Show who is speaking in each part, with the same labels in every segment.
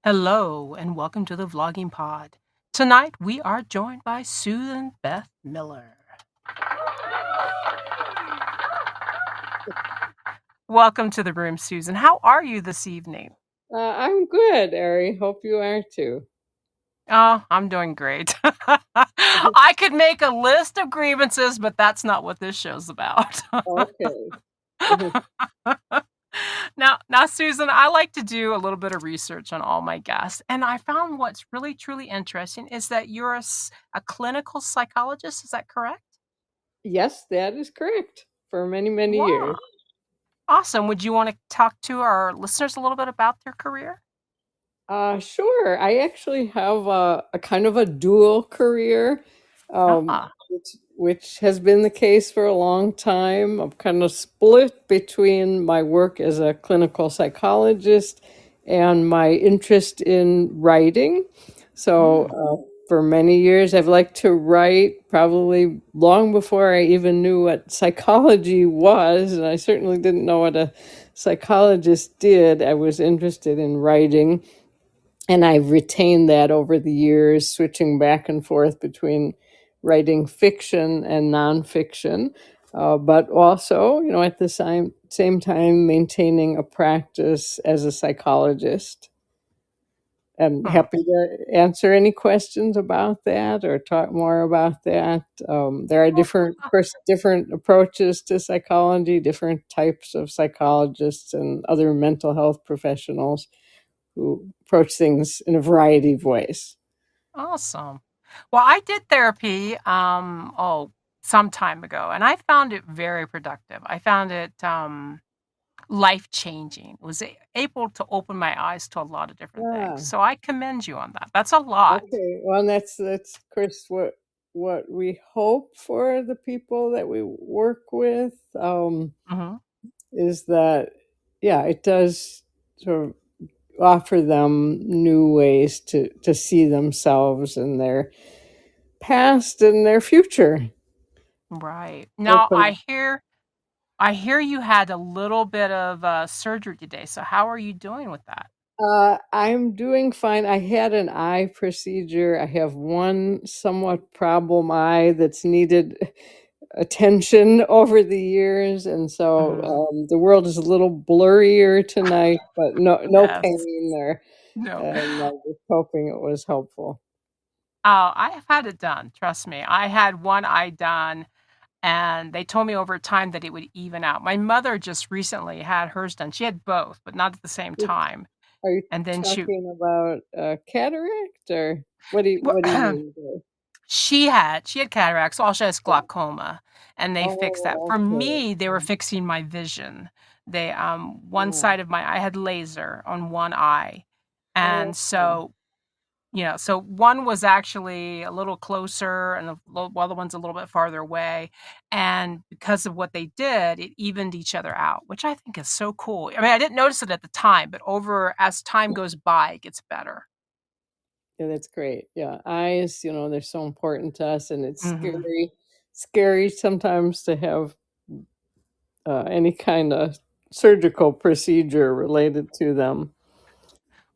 Speaker 1: Hello and welcome to the Vlogging Pod. Tonight we are joined by Susan Beth Miller. Welcome to the room, Susan. How are you this evening?
Speaker 2: I'm good, Ari. Hope you are too.
Speaker 1: Oh, I'm doing great. I could make a list of grievances, but that's not what this show's about.
Speaker 2: Okay.
Speaker 1: Now, Susan, I like to do a little bit of research on all my guests, and I found what's really, truly interesting is that you're a clinical psychologist. Is that correct?
Speaker 2: Yes, that is correct. For many, many years.
Speaker 1: Wow. Awesome. Would you want to talk to our listeners a little bit about their career?
Speaker 2: Sure. I actually have a kind of a dual career,
Speaker 1: Ah,
Speaker 2: which has been the case for a long time. I'm kind of split between my work as a clinical psychologist and my interest in writing. So,
Speaker 1: mm,
Speaker 2: for many years, I've liked to write, probably long before I even knew what psychology was, and I certainly didn't know what a psychologist did. I was interested in writing, and I've retained that over the years, switching back and forth between writing fiction and nonfiction, but also, at the same time, maintaining a practice as a psychologist. I'm
Speaker 1: hmm.
Speaker 2: happy to answer any questions about that or talk more about that. There are different, of course, different approaches to psychology, different types of psychologists and other mental health professionals who approach things in a variety of ways.
Speaker 1: Awesome. Well, I did therapy, some time ago, and I found it very productive. I found it life-changing. Was able to open my eyes to a lot of different things.
Speaker 2: Yeah.
Speaker 1: So I commend you on that. That's a lot.
Speaker 2: Okay. Well, that's of course what we hope for the people that we work with,
Speaker 1: Hmm.
Speaker 2: is that, yeah, it does sort of offer them new ways to see themselves and their past and their future.
Speaker 1: Right. Now,
Speaker 2: Open.
Speaker 1: I hear you had a little bit of surgery today. So how are you doing with that?
Speaker 2: I'm doing fine. I had an eye procedure. I have one somewhat problem eye that's needed attention over the years, and so
Speaker 1: Mhm.
Speaker 2: the world is a little blurrier tonight, but no
Speaker 1: Yes.
Speaker 2: pain there,
Speaker 1: No.
Speaker 2: and I was hoping it was helpful.
Speaker 1: Oh, I have had it done, trust me. I had one eye done, and they told me over time that it would even out. My mother just recently had hers done. She had both, but not at the same time.
Speaker 2: Are you
Speaker 1: And then
Speaker 2: talking about cataract, or what do you
Speaker 1: well,
Speaker 2: mean there?
Speaker 1: she had cataracts, all she has
Speaker 2: Yeah.
Speaker 1: glaucoma, and they fixed that.
Speaker 2: Oh,
Speaker 1: For
Speaker 2: okay.
Speaker 1: me, they were fixing my vision. They one
Speaker 2: Yeah.
Speaker 1: side of my eye had laser on one eye.
Speaker 2: Oh,
Speaker 1: And
Speaker 2: okay.
Speaker 1: so so one was actually a little closer and the other one's a little bit farther away. And because of what they did, it evened each other out, which I think is so cool. I mean, I didn't notice it at the time, but over as time goes by, it gets better.
Speaker 2: Yeah, that's great. Yeah, eyes, they're so important to us, and it's
Speaker 1: Hmm.
Speaker 2: scary sometimes to have any kind of surgical procedure related to them.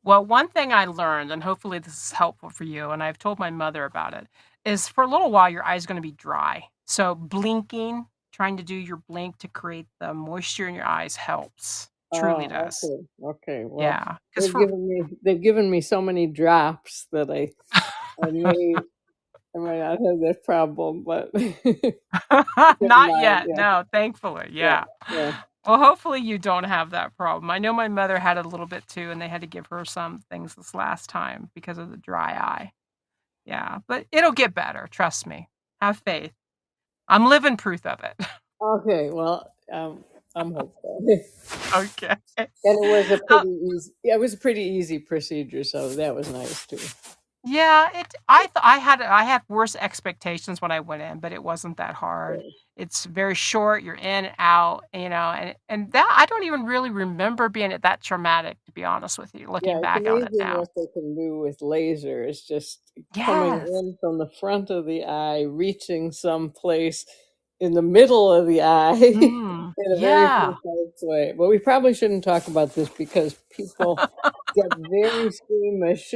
Speaker 1: Well, one thing I learned, and hopefully this is helpful for you, and I've told my mother about it, is for a little while your eye's going to be dry. So blinking, trying to do your blink to create the moisture in your eyes helps. Truly
Speaker 2: Oh,
Speaker 1: does.
Speaker 2: okay. Okay. Well,
Speaker 1: Yeah, because for
Speaker 2: they've given me so many drops that I might not have that problem, but keep it in
Speaker 1: not
Speaker 2: mind.
Speaker 1: yet.
Speaker 2: Yeah.
Speaker 1: No, thankfully.
Speaker 2: Yeah.
Speaker 1: Yeah.
Speaker 2: Yeah.
Speaker 1: Well, hopefully you don't have that problem. I know my mother had a little bit too, and they had to give her some things this last time because of the dry eye. Yeah, but it'll get better. Trust me. Have faith. I'm living proof of it.
Speaker 2: Okay. Well, I'm hopeful.
Speaker 1: Okay.
Speaker 2: And it was a
Speaker 1: Uh,
Speaker 2: pretty easy. Yeah, it was a pretty easy procedure, so that was nice too.
Speaker 1: yeah, I had worse expectations when I went in, but it wasn't that hard.
Speaker 2: So,
Speaker 1: It's very short, you're in and out, and that I don't even really remember being it that traumatic, to be honest with you,
Speaker 2: yeah,
Speaker 1: looking
Speaker 2: it's
Speaker 1: back on it
Speaker 2: amazing
Speaker 1: now.
Speaker 2: what they can do with laser. It's just coming
Speaker 1: Yes.
Speaker 2: in from the front of the eye, reaching someplace, in the middle of the eye
Speaker 1: Mm,
Speaker 2: in a very
Speaker 1: yeah.
Speaker 2: precise way. But we probably shouldn't talk about this because people get very squeamish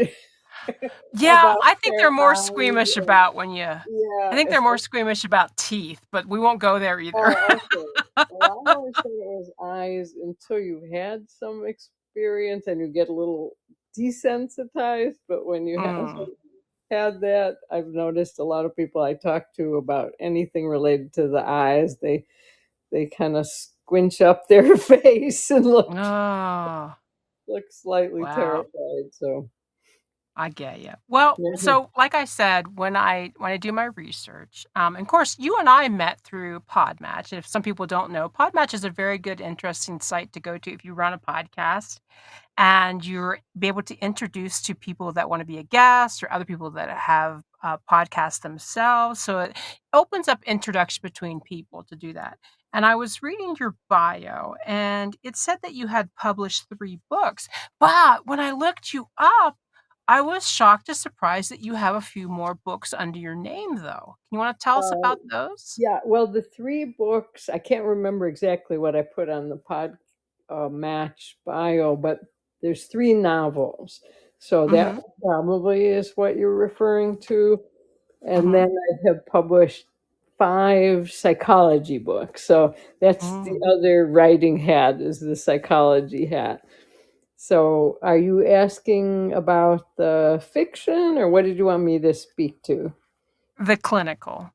Speaker 1: Yeah,
Speaker 2: about
Speaker 1: I think
Speaker 2: their
Speaker 1: they're more
Speaker 2: eyes.
Speaker 1: squeamish
Speaker 2: And
Speaker 1: about when you I
Speaker 2: yeah,
Speaker 1: think they're more squeamish about teeth, but we won't go there either.
Speaker 2: oh, okay. Well, I always say it was eyes until you've had some experience and you get a little desensitized. But when you haven't
Speaker 1: Mm.
Speaker 2: had that, I've noticed a lot of people I talk to about anything related to the eyes, they kind of squinch up their face and
Speaker 1: Oh,
Speaker 2: look slightly
Speaker 1: wow.
Speaker 2: terrified. So
Speaker 1: I get you. Well,
Speaker 2: yeah.
Speaker 1: so like I said, when I do my research, and of course, you and I met through Podmatch. If some people don't know, Podmatch is a very good, interesting site to go to if you run a podcast and you're be able to introduce to people that want to be a guest or other people that have podcasts themselves. So it opens up introduction between people to do that. And I was reading your bio, and it said that you had published 3 books. But when I looked you up, I was shocked and surprised that you have a few more books under your name, though. You want to tell us
Speaker 2: Uh,
Speaker 1: about those?
Speaker 2: yeah, well, the 3 books, I can't remember exactly what I put on the match bio, but there's 3 novels. So that
Speaker 1: Mm-hmm.
Speaker 2: probably is what you're referring to. And
Speaker 1: Mm-hmm.
Speaker 2: then I have published 5 psychology books. So that's the
Speaker 1: Mm.
Speaker 2: other writing hat, is the psychology hat. So are you asking about the fiction, or what did you want me to speak to?
Speaker 1: The clinical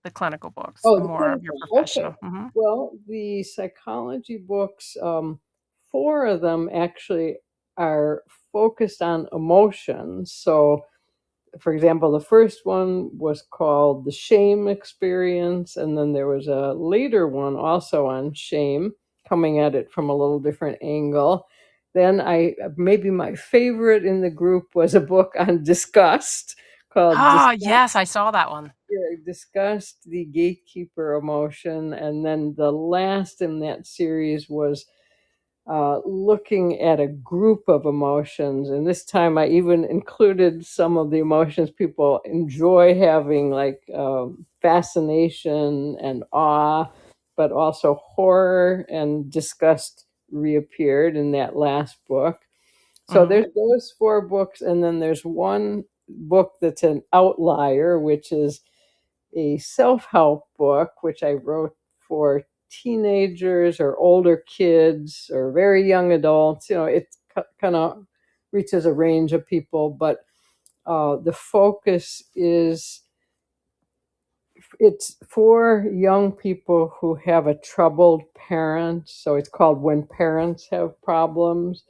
Speaker 1: books,
Speaker 2: Oh,
Speaker 1: the
Speaker 2: the
Speaker 1: more of your
Speaker 2: clinical. Okay.
Speaker 1: professional. Mm-hmm.
Speaker 2: Well, the psychology books, 4 of them actually are focused on emotions. So, for example, the first one was called The Shame Experience, and then there was a later one also on shame, coming at it from a little different angle. Then maybe my favorite in the group was a book on disgust called
Speaker 1: Ah,
Speaker 2: Disgust.
Speaker 1: yes, I saw that one.
Speaker 2: Yeah, discussed the gatekeeper emotion, and then the last in that series was looking at a group of emotions. And this time I even included some of the emotions people enjoy having, like fascination and awe, but also horror and disgust reappeared in that last book. So
Speaker 1: Mhm.
Speaker 2: there's those 4 books, and then there's one book that's an outlier, which is a self help book, which I wrote for teenagers or older kids or very young adults. It kind of reaches a range of people, but the focus is it's for young people who have a troubled parent. So it's called When Parents Have Problems.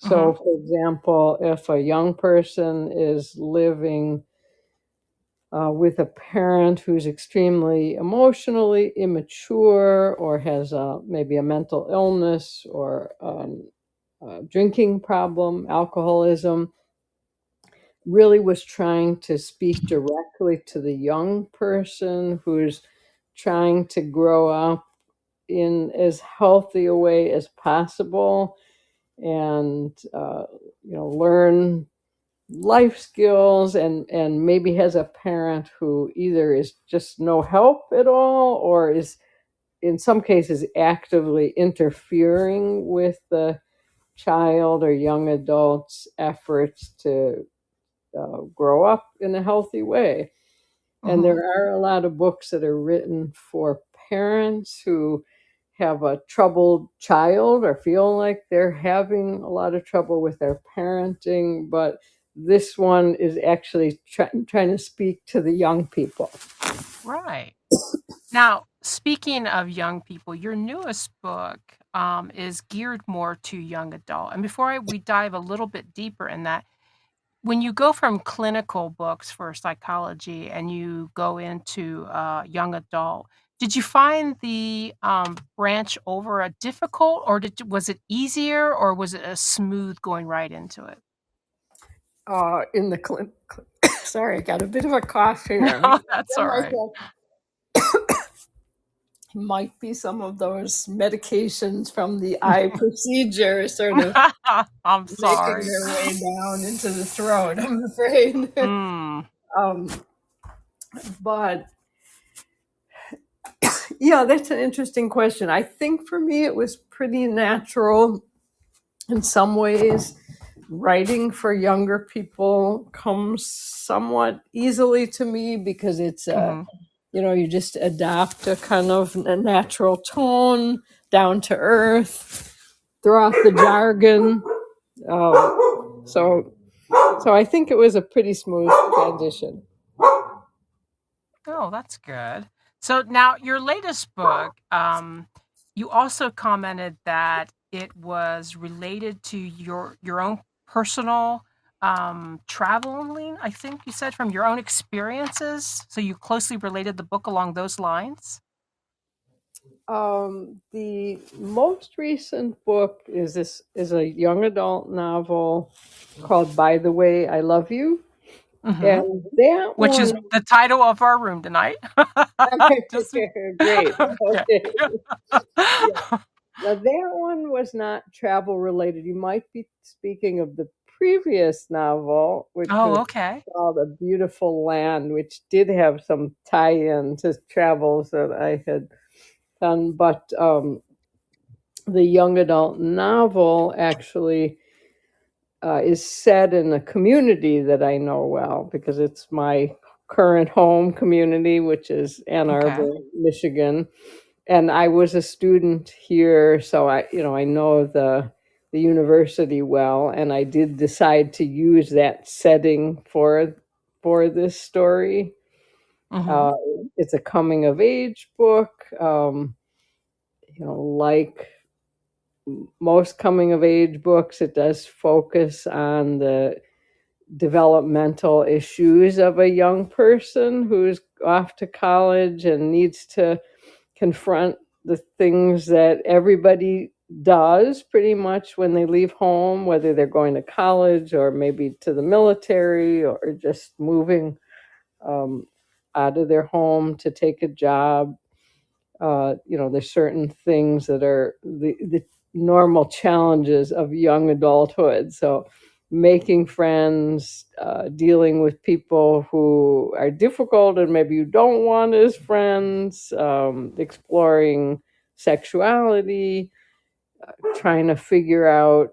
Speaker 1: Mhm.
Speaker 2: So, for example, if a young person is living with a parent who's extremely emotionally immature or has maybe a mental illness or a drinking problem, alcoholism, really was trying to speak directly to the young person who's trying to grow up in as healthy a way as possible and learn life skills, and maybe has a parent who either is just no help at all or is in some cases actively interfering with the child or young adult's efforts to grow up in a healthy way. And there
Speaker 1: Mhm.
Speaker 2: are a lot of books that are written for parents who have a troubled child or feel like they're having a lot of trouble with their parenting. But this one is actually trying to speak to the young people.
Speaker 1: Right. Now, speaking of young people, your newest book, is geared more to young adult. And before we dive a little bit deeper in that, when you go from clinical books for psychology and you go into young adult, did you find the branch over a difficult, or was it easier, or was it a smooth going right into it?
Speaker 2: In the sorry, I got a bit of a cough here.
Speaker 1: No, that's
Speaker 2: I
Speaker 1: all
Speaker 2: like
Speaker 1: right.
Speaker 2: that might be some of those medications from the eye procedure sort of
Speaker 1: I'm
Speaker 2: making
Speaker 1: sorry.
Speaker 2: their way down into the throat, I'm afraid.
Speaker 1: Mm.
Speaker 2: um, but Yeah, that's an interesting question. I think for me it was pretty natural in some ways. Writing for younger people comes somewhat easily to me because it's
Speaker 1: Mhm.
Speaker 2: you just adopt a kind of a natural tone, down to earth, throw off the jargon. So I think it was a pretty smooth transition.
Speaker 1: Oh, that's good. So now your latest book, you also commented that it was related to your own personal traveling, I think you said, from your own experiences. So you closely related the book along those lines?
Speaker 2: The most recent book is a young adult novel called "By the Way, I Love You,"
Speaker 1: Mhm.
Speaker 2: and that
Speaker 1: Which
Speaker 2: one.
Speaker 1: is the title of our room tonight. Just
Speaker 2: Great.
Speaker 1: yeah.
Speaker 2: Okay. Yeah. Now that one was not travel related. You might be speaking of the previous novel, which
Speaker 1: Oh,
Speaker 2: was
Speaker 1: okay.
Speaker 2: called "A Beautiful Land," which did have some tie-in to travels that I had done. But the young adult novel actually is set in a community that I know well because it's my current home community, which is Ann
Speaker 1: Okay.
Speaker 2: Arbor, Michigan. And I was a student here, so I know the university well, and I did decide to use that setting for this story.
Speaker 1: Mhm.
Speaker 2: Uh, it's a coming of age book. Like most coming of age books, it does focus on the developmental issues of a young person who's off to college and needs to confront the things that everybody does pretty much when they leave home, whether they're going to college or maybe to the military or just moving um, out of their home to take a job. There's certain things that are the normal challenges of young adulthood. So, making friends, dealing with people who are difficult and maybe you don't want as friends, exploring sexuality, trying to figure out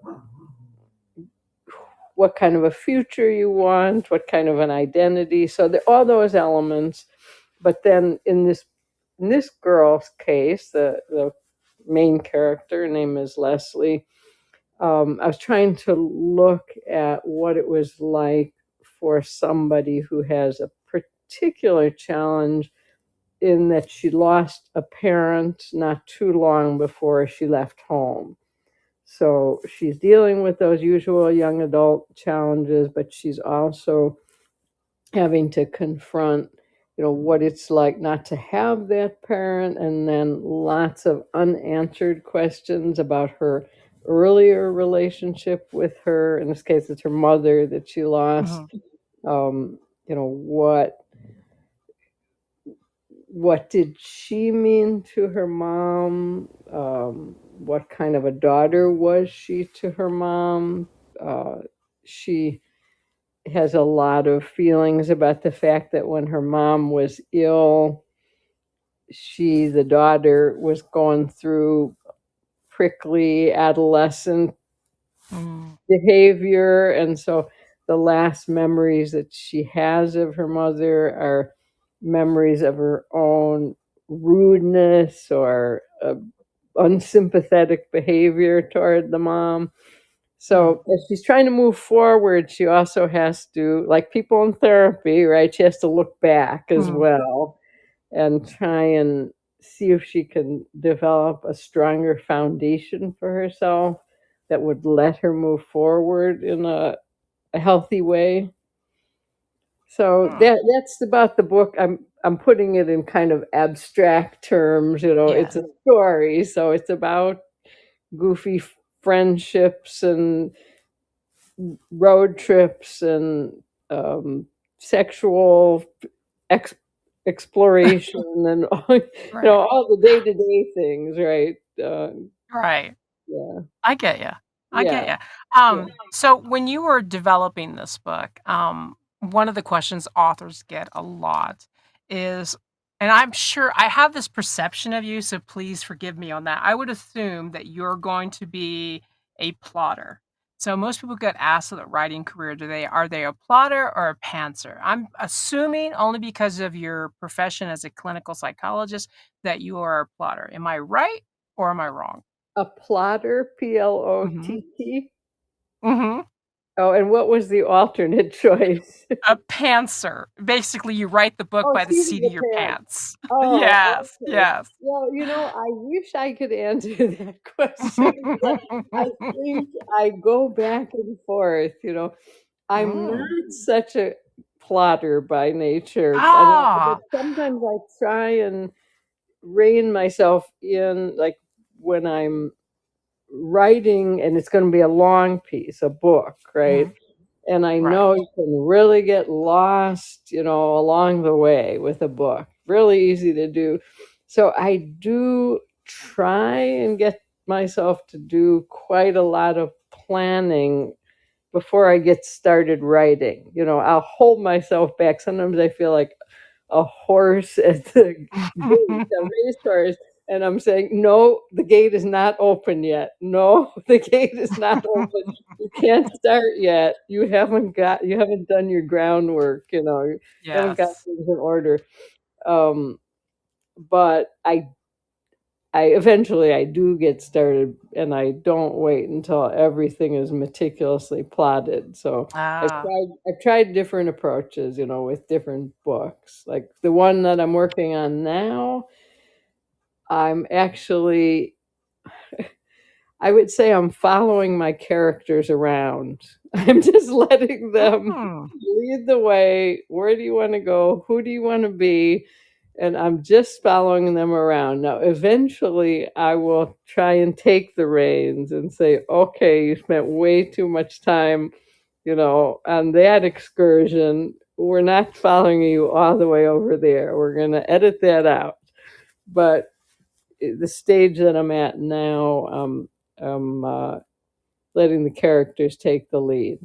Speaker 2: what kind of a future you want, what kind of an identity. So, all those elements. But then in this girl's case, the main character, her name is Leslie. I was trying to look at what it was like for somebody who has a particular challenge in that she lost a parent not too long before she left home. So she's dealing with those usual young adult challenges, but she's also having to confront what it's like not to have that parent, and then lots of unanswered questions about her earlier relationship with her, in this case it's her mother that she lost.
Speaker 1: Mhm.
Speaker 2: um, what did she mean to her mom? What kind of a daughter was she to her mom? She has a lot of feelings about the fact that when her mom was ill, the daughter, was going through prickly adolescent
Speaker 1: Mm.
Speaker 2: behavior. And so the last memories that she has of her mother are memories of her own rudeness or unsympathetic behavior toward the mom.
Speaker 1: Mm.
Speaker 2: So as she's trying to move forward, she also has to, like people in therapy, right? She has to look back as
Speaker 1: Mm.
Speaker 2: well and try and see if she can develop a stronger foundation for herself that would let her move forward in a healthy way. So
Speaker 1: Mm.
Speaker 2: that's about the book. I'm putting it in kind of abstract terms. It's
Speaker 1: Yeah.
Speaker 2: a story, so it's about goofy friendships and road trips and sexual ex- exploration and
Speaker 1: Right.
Speaker 2: all the day to day things, right?
Speaker 1: Right.
Speaker 2: Yeah,
Speaker 1: I get you. I
Speaker 2: yeah,
Speaker 1: get you.
Speaker 2: yeah.
Speaker 1: So when you were developing this book, one of the questions authors get a lot is And I'm sure I have this perception of you, so please forgive me on that. I would assume that you're going to be a plotter. So most people get asked in the writing career, are they a plotter or a pantser? I'm assuming only because of your profession as a clinical psychologist that you are a plotter. Am I right or am I wrong?
Speaker 2: A plotter,
Speaker 1: Mhm.
Speaker 2: Plott?
Speaker 1: Mhm.
Speaker 2: Oh, and what was the alternate choice?
Speaker 1: A pantser. Basically, you write the book
Speaker 2: Oh,
Speaker 1: by the
Speaker 2: seat of
Speaker 1: seat of
Speaker 2: the
Speaker 1: your
Speaker 2: pants.
Speaker 1: pants.
Speaker 2: Oh,
Speaker 1: Yes,
Speaker 2: okay.
Speaker 1: yes.
Speaker 2: Well, I wish I could answer that question, but I think I go back and forth. I'm
Speaker 1: Mm.
Speaker 2: not such a plotter by nature, but
Speaker 1: Ah.
Speaker 2: sometimes I try and rein myself in, like when I'm writing and it's going to be a long piece, a book, right?
Speaker 1: Mhm.
Speaker 2: And I
Speaker 1: Right.
Speaker 2: know you can really get lost, along the way with a book. Really easy to do. So I do try and get myself to do quite a lot of planning before I get started writing. I'll hold myself back. Sometimes I feel like a horse at the gate, a racehorse, and I'm saying, no, the gate is not open yet. No, the gate is not open. You can't start yet. You haven't done your groundwork, you haven't got
Speaker 1: Yes.
Speaker 2: things in order. Um, but I eventually I do get started and I don't wait until everything is meticulously plotted. So
Speaker 1: Ah.
Speaker 2: I've tried different approaches, with different books. Like the one that I'm working on now, I'm actually I would say I'm following my characters around. I'm just letting them
Speaker 1: Mm.
Speaker 2: lead the way. Where do you want to go? Who do you want to be? And I'm just following them around. Now, eventually, I will try and take the reins and say, okay, you spent way too much time, on that excursion. We're not following you all the way over there. We're going to edit that out. But the stage that I'm at now, I'm letting the characters take the lead.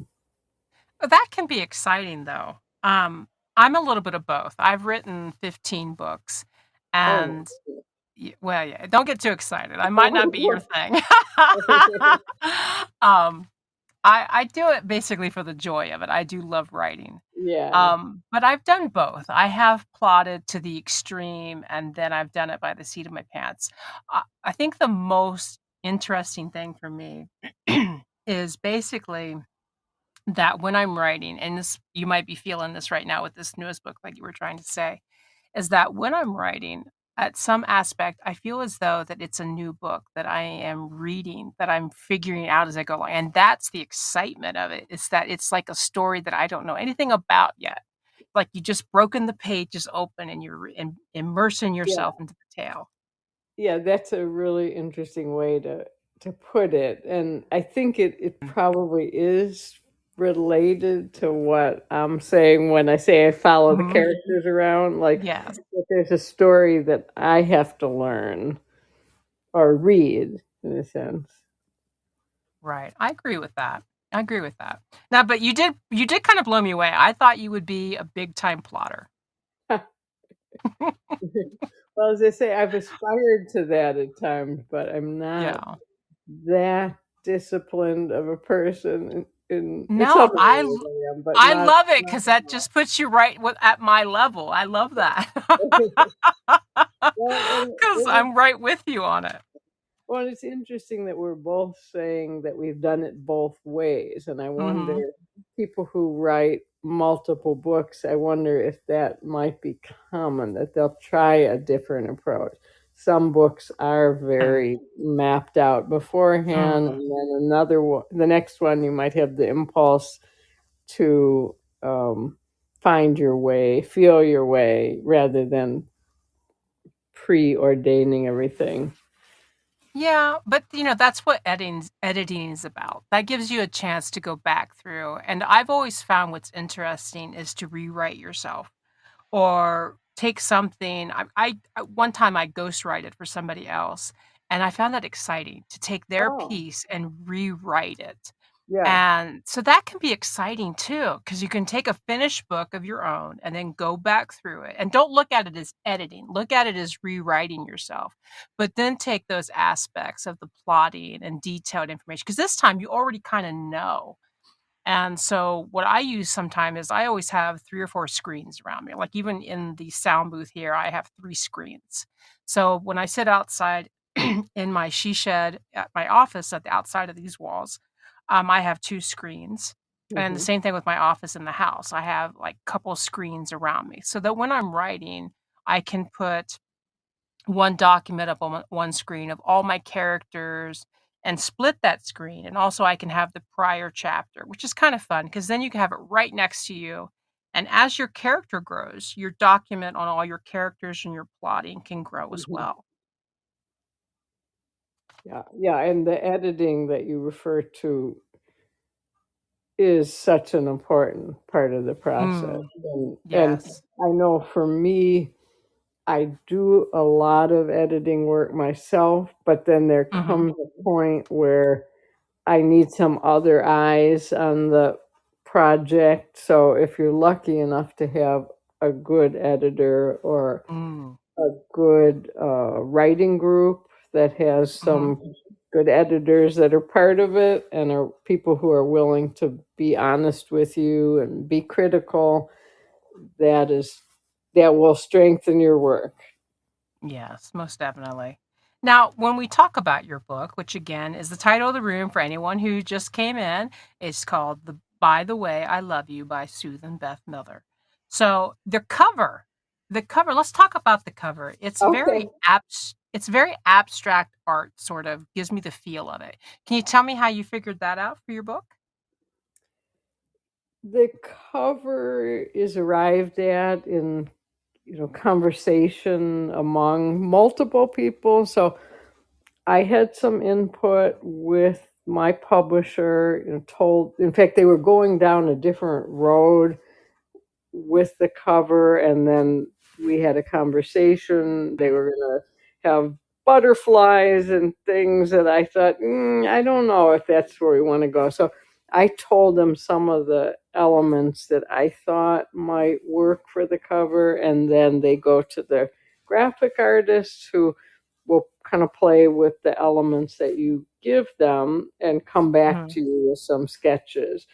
Speaker 1: That can be exciting, though. I'm a little bit of both. I've written 15 books,
Speaker 2: Oh,
Speaker 1: and well, yeah, don't get too excited. I might not be your
Speaker 2: my.
Speaker 1: thing. um, I do it basically for the joy of it. I do love writing.
Speaker 2: Yeah.
Speaker 1: But I've done both. I have plotted to the extreme, and then I've done it by the seat of my pants. I think the most interesting thing for me is basically that when I'm writing, and this you might be feeling this right now with this newest book, like you were trying to say, is that when I'm writing, at some aspect, I feel as though that it's a new book that I am reading, that I'm figuring out as I go along. And that's the excitement of it. Is that it's like a story that I don't know anything about yet. Like you just broken the pages open and immersing
Speaker 2: Yeah.
Speaker 1: yourself into the tale.
Speaker 2: Yeah, that's a really interesting way to put it. And I think it
Speaker 1: Mm.
Speaker 2: probably is related to what I'm saying when I say I follow the
Speaker 1: Mhm.
Speaker 2: characters around, like
Speaker 1: Yes,
Speaker 2: that there's a story that I have to learn or read in a sense.
Speaker 1: right. I agree with that. I agree with that. Now, but you did kind of blow me away. I thought you would be a big time plotter.
Speaker 2: Well, as I say, I've aspired to that at times, but I'm not
Speaker 1: Yeah.
Speaker 2: that disciplined of a person. In
Speaker 1: No,
Speaker 2: some areas I am, but
Speaker 1: I
Speaker 2: not.
Speaker 1: love it
Speaker 2: Not
Speaker 1: because that just puts you right at my level. I love that.
Speaker 2: well,
Speaker 1: Because I'm right with you on it.
Speaker 2: well, it's interesting that we're both saying that we've done it both ways, and I wonder,
Speaker 1: Mhm.
Speaker 2: people who write multiple books, I wonder if that might be common, that they'll try a different approach. Some books are
Speaker 1: Mm.
Speaker 2: very mapped out beforehand,
Speaker 1: Mm.
Speaker 2: and then another one, the next one, you might have the impulse to find your way, feel your way, rather than preordaining everything.
Speaker 1: Yeah, but, that's what editing is about. That gives you a chance to go back through, and I've always found what's interesting is to rewrite yourself or take something one time I ghostwrote for somebody else, and I found that exciting to take their
Speaker 2: Oh,
Speaker 1: piece and rewrite it.
Speaker 2: Yeah.
Speaker 1: And so that can be exciting too, because you can take a finished book of your own and then go back through it. And don't look at it as editing, look at it as rewriting yourself. But then take those aspects of the plotting and detailed information, because this time you already kind of know. And so what I use sometime is I always have 3 or 4 screens around me. Like even in the sound booth here, I have 3 screens. So when I sit outside in my she shed at my office at the outside of these walls, I have 2 screens. And the
Speaker 2: Hmm.
Speaker 1: same thing with my office in the house. I have like a couple screens around me so that when I'm writing, I can put one document up on one screen of all my characters and split that screen. And also, I can have the prior chapter, which is kind of fun because then you can have it right next to you. And as your character grows, your document on all your characters and your plotting can grow as
Speaker 2: Hmm.
Speaker 1: well.
Speaker 2: Yeah, yeah, and the editing that you refer to is such an important part of the process.
Speaker 1: Mm,
Speaker 2: And
Speaker 1: yes.
Speaker 2: I know for me, I do a lot of editing work myself, but then there
Speaker 1: Hmm.
Speaker 2: comes a point where I need some other eyes on the project. So if you're lucky enough to have a good editor or
Speaker 1: Mm,
Speaker 2: a good writing group that has
Speaker 1: hmm.
Speaker 2: some good editors that are part of it and are people who are willing to be honest with you and be critical, that is that will strengthen your work.
Speaker 1: Yes, most definitely. Now, when we talk about your book, which again is the title of the room for anyone who just came in, it's called "The By the Way I Love You" by Susan Beth Miller. So the cover. Let's talk about the cover.
Speaker 2: Okay.
Speaker 1: It's very abstract art, sort of gives me the feel of it. Can you tell me how you figured that out for your book?
Speaker 2: The cover is arrived at in conversation among multiple people. So I had some input with my publisher and told, in fact, they were going down a different road with the cover, and then we had a conversation. They were going to have butterflies and things that I thought, I don't know if that's where we want to go. So I told them some of the elements that I thought might work for the cover, and then they go to the graphic artists who will kind of play with the elements that you give them and come back
Speaker 1: Mhm,
Speaker 2: to you with some sketches.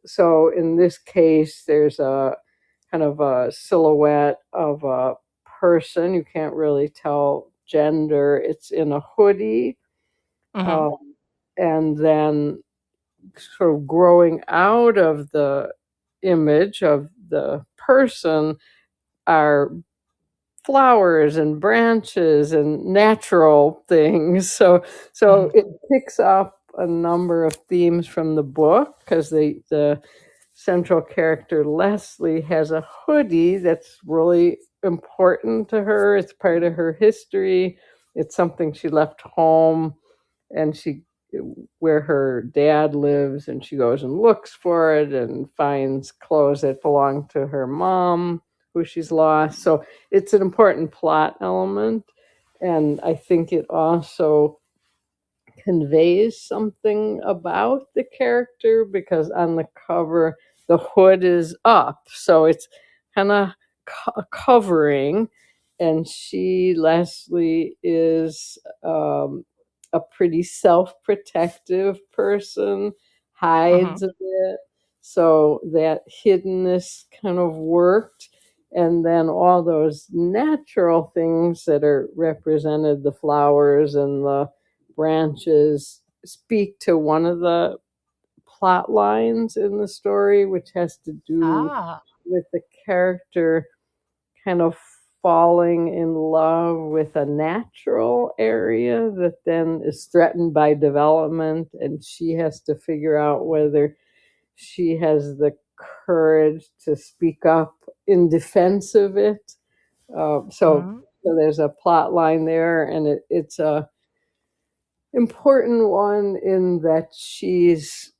Speaker 2: So in this case, there's a kind of a silhouette of a person. You can't really tell gender. It's in a hoodie.
Speaker 1: mhm,
Speaker 2: Um, and then sort of growing out of the image of the person are flowers and branches and natural things. So
Speaker 1: mhm.
Speaker 2: it picks up a number of themes from the book because the central character Leslie has a hoodie that's really important to her. It's part of her history. It's something she left home and she where her dad lives, and she goes and looks for it and finds clothes that belong to her mom who she's lost. So it's an important plot element, and I think it also conveys something about the character because on the cover the hood is up, so it's kind of covering, and Leslie is a pretty self-protective person,
Speaker 1: Mhm.
Speaker 2: hides a bit, so that hiddenness kind of worked. And then all those natural things that are represented, the flowers and the branches, speak to one of the plot lines in the story, which has to do
Speaker 1: Ah.
Speaker 2: with the character kind of falling in love with a natural area that then is threatened by development, and she has to figure out whether she has the courage to speak up in defense of it. So
Speaker 1: Mhm,
Speaker 2: there's a plot line there, and it's a important one in that she's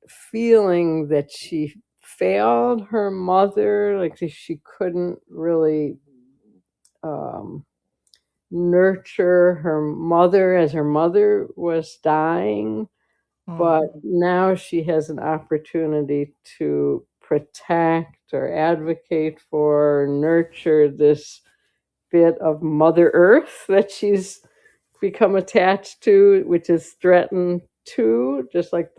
Speaker 2: feeling that she failed her mother, like she couldn't really um, nurture her mother as her mother was dying. but
Speaker 1: Mm.
Speaker 2: now she has an opportunity to protect or advocate for, nurture this bit of Mother Earth that she's become attached to, which is threatened too, just like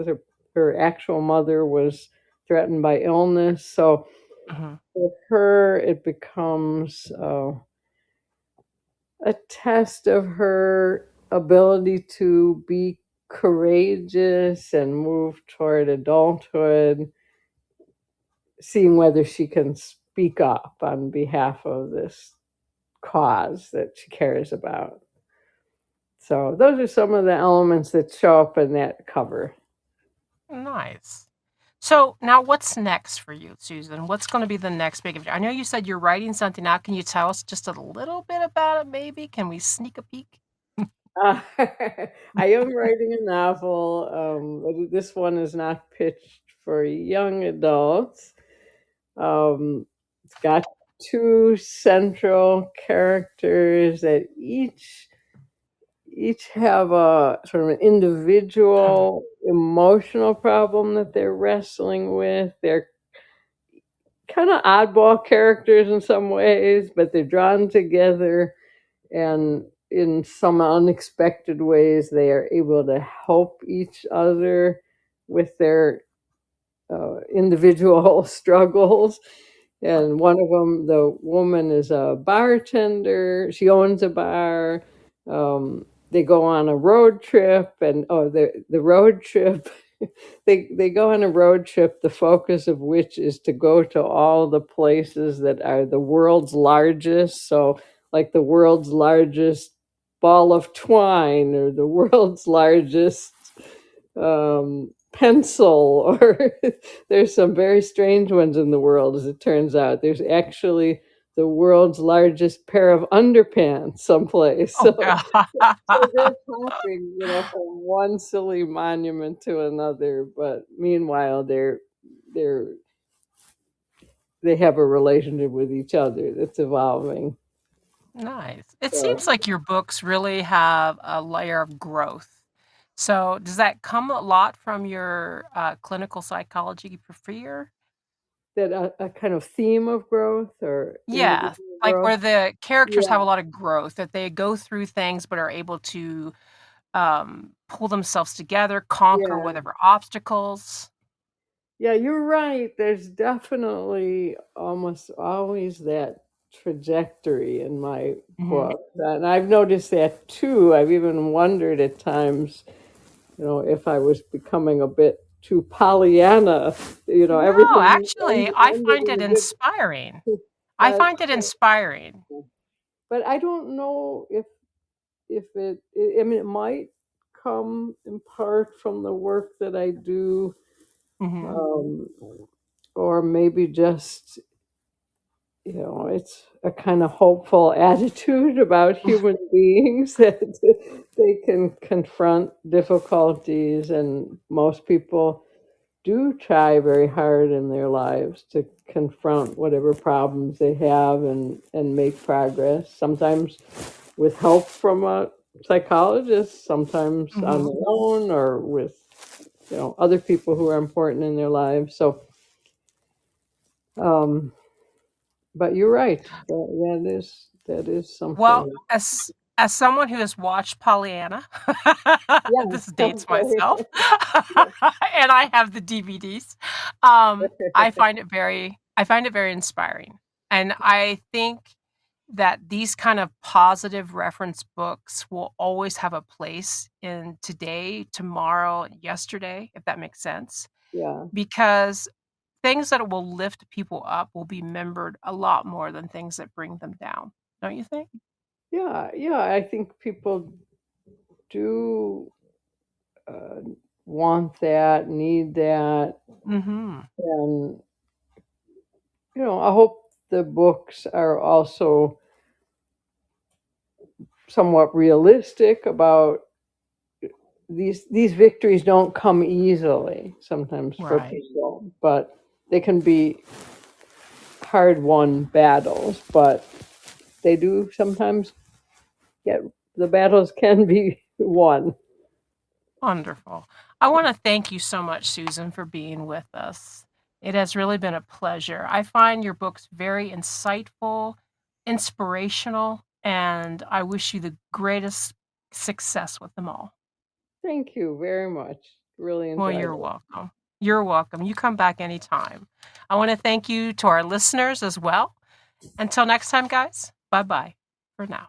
Speaker 2: her actual mother was threatened by illness. So
Speaker 1: Mhm.
Speaker 2: for her, it becomes a test of her ability to be courageous and move toward adulthood, seeing whether she can speak up on behalf of this cause that she cares about. So those are some of the elements that show up in that cover.
Speaker 1: Nice. So now what's next for you, Susan? What's gonna be the next big adventure? I know you said you're writing something out. Can you tell us just a little bit about it maybe? Can we sneak a peek?
Speaker 2: I am writing a novel. But this one is not pitched for young adults. It's got two central characters that each have a sort of an
Speaker 1: Mhm.
Speaker 2: individual emotional problem that they're wrestling with. They're kind of oddball characters in some ways, but they're drawn together, and in some unexpected ways they are able to help each other with their individual struggles. And one of them, the woman, is a bartender. She owns a bar. They go on a road trip, and the road trip. They go on a road trip. The focus of which is to go to all the places that are the world's largest. So, like the world's largest ball of twine, or the world's largest pencil, or there's some very strange ones in the world, as it turns out. There's actually the world's largest pair of underpants someplace.
Speaker 1: Oh
Speaker 2: So,
Speaker 1: god.
Speaker 2: so they're hopping, from one silly monument to another. But meanwhile, they're they have a relationship with each other that's evolving.
Speaker 1: Nice. It seems
Speaker 2: So
Speaker 1: like your books really have a layer of growth. So, does that come a lot from your, clinical psychology career?
Speaker 2: that a kind of theme of growth or
Speaker 1: Yeah,
Speaker 2: individual
Speaker 1: like
Speaker 2: growth.
Speaker 1: where the characters
Speaker 2: Yeah,
Speaker 1: have a lot of growth, that they go through things but are able to, pull themselves together, conquer
Speaker 2: yeah.
Speaker 1: whatever obstacles.
Speaker 2: Yeah, you're right. There's definitely almost always that trajectory in my
Speaker 1: Mhm.
Speaker 2: book. And I've noticed that too. I've even wondered at times, if I was becoming a bit too Pollyanna,
Speaker 1: No,
Speaker 2: everything
Speaker 1: actually, I
Speaker 2: ended
Speaker 1: find
Speaker 2: in
Speaker 1: it
Speaker 2: a good.
Speaker 1: inspiring. I
Speaker 2: But
Speaker 1: find it inspiring.
Speaker 2: but I don't know if I mean, it might come in part from the work that I do,
Speaker 1: Mhm.
Speaker 2: um, or maybe just it's a kind of hopeful attitude about human beings that they can confront difficulties, and most people do try very hard in their lives to confront whatever problems they have and make progress. Sometimes with help from a psychologist, sometimes on
Speaker 1: Mhm.
Speaker 2: their own, or with other people who are important in their lives. So, um, but you're right. That is
Speaker 1: Well,
Speaker 2: something.
Speaker 1: as someone who has watched Pollyanna,
Speaker 2: Yeah.
Speaker 1: this dates
Speaker 2: Okay.
Speaker 1: myself,
Speaker 2: Yeah.
Speaker 1: and I have the DVDs, I find it very inspiring, and I think that these kind of positive reference books will always have a place in today, tomorrow, and yesterday, if that makes sense,
Speaker 2: Yeah.
Speaker 1: because things that will lift people up will be remembered a lot more than things that bring them down, don't you think?
Speaker 2: Yeah. Yeah. I think people do uh, want that, need that,
Speaker 1: Mhm.
Speaker 2: and I hope the books are also somewhat realistic about these victories. Don't come easily sometimes for
Speaker 1: Right.
Speaker 2: people, but they can be hard won battles, but they do sometimes get the battles can be won.
Speaker 1: Wonderful. I want to thank you so much, Susan, for being with us. It has really been a pleasure. I find your books very insightful, inspirational, and I wish you the greatest success with them all.
Speaker 2: Thank you very much. Really
Speaker 1: Well,
Speaker 2: enjoyed
Speaker 1: you're
Speaker 2: it.
Speaker 1: welcome. You're welcome. You come back anytime. I want to thank you to our listeners as well. Until next time, guys, bye bye for now.